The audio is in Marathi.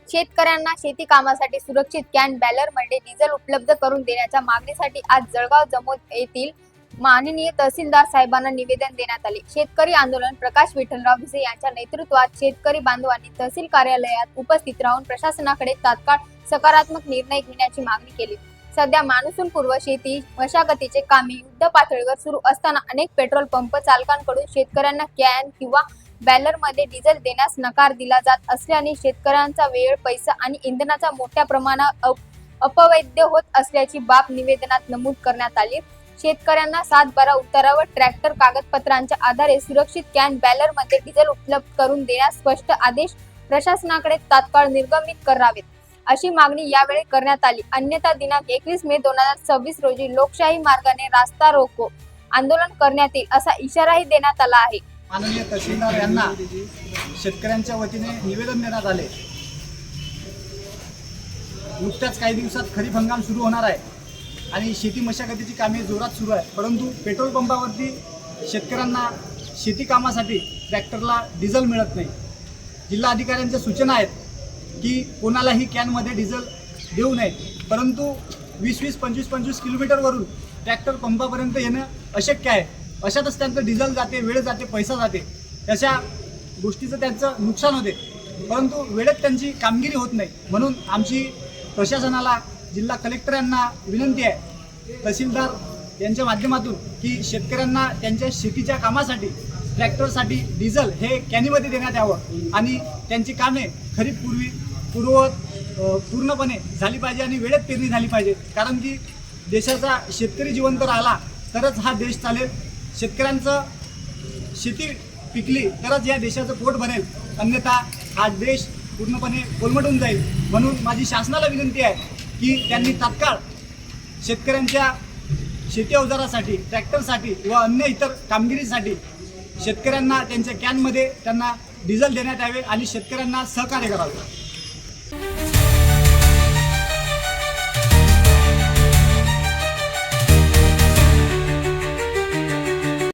शेतकऱ्यांना शेती कामासाठी सुरक्षित कॅन बॅलरमध्ये डिझेल उपलब्ध करून देण्याच्या मागणीसाठी आज जळगाव जमोद येथील माननीय तहसीलदार साहेबांना निवेदन देण्यात आले। शेतकरी आंदोलन प्रकाश विठ्ठलराव भिसे यांच्या नेतृत्वात शेतकरी बांधवांनी तहसील कार्यालयात उपस्थित राहून प्रशासनाकडे तात्काळ सकारात्मक निर्णय घेण्याची मागणी केली। सध्या मान्सूनपूर्व शेती मशागतीचे कामे युद्ध पातळीवर सुरू असताना अनेक पेट्रोल पंप चालकांकडून शेतकऱ्यांना कॅन किंवा बॅलरमध्ये डिझेल देण्यास नकार दिला जात असल्याने शेतकऱ्यांचा वेळ, पैसा आणि इंधनाचा मोठ्या प्रमाणात अपव्यय होत असल्याची बाब निवेदनात नमूद करण्यात आली। शेतकऱ्यांना 7/12 उतारावर ट्रॅक्टर कागदपत्रांच्या आधारे सुरक्षित कॅन बॅलरमध्ये डिझेल उपलब्ध करून देण्यास स्पष्ट आदेश प्रशासनाकडे तात्काळ निर्गमित करावेत, अशी मागणी यावेळी करण्यात आली। अन्यथा दिनांक 21 मे 2026 रोजी लोकशाही मार्गाने रास्ता रोको आंदोलन करण्यात येईल असा इशाराही देण्यात आला आहे। माननीय तहसीलदार यांना शेतकऱ्यांच्या वतीने निवेदन देण्यात आले। नुकत्याच काही दिवसात खरीप हंगाम सुरू होणार आहे आणि शेती मशागतीची कामे जोरात सुरू आहे, परंतु पेट्रोल पंपावरती शेतकऱ्यांना शेती कामासाठी ट्रॅक्टरला डिझेल मिळत नाही। जिल्हा अधिकाऱ्यांच्या सूचना आहेत की कोणालाही कॅनमध्ये डिझेल देऊ नये, परंतु 20-20, 25-25 किलोमीटरवरून ट्रॅक्टर पंपापर्यंत येणं अशक्य आहे। अशातच त्यांचं डिझेल जाते, वेळ जाते, पैसा जाते, अशा गोष्टीचं त्यांचं नुकसान होते, परंतु वेळेत त्यांची कामगिरी होत नाही। म्हणून आमची प्रशासनाला, जिल्हा कलेक्टर यांना विनंती आहे, तहसीलदार यांच्या माध्यमातून, की शेतकऱ्यांना त्यांच्या शेतीच्या कामासाठी ट्रॅक्टरसाठी डिझेल हे कॅनीमध्ये देण्यात यावं आणि त्यांची कामे पूर्णपणे झाली पाहिजे आणि वेळेत पेरणी झाली पाहिजे। कारण की देशाचा शेतकरी जिवंत राहिला तरच हा देश चालेल। शेतकऱ्यांचं शेती पिकली तरच या देशाचं पोट भरेल, अन्यथा हा देश पूर्णपणे कोलमडून जाईल। म्हणून माझी शासनाला विनंती आहे की त्यांनी तात्काळ शेतकऱ्यांच्या शेती अवजारासाठी, ट्रॅक्टरसाठी व अन्य इतर कामगिरीसाठी शेतकऱ्यांना त्यांच्या कॅनमध्ये त्यांना डिझेल देण्यात यावे आणि शेतकऱ्यांना सहकार्य करावे।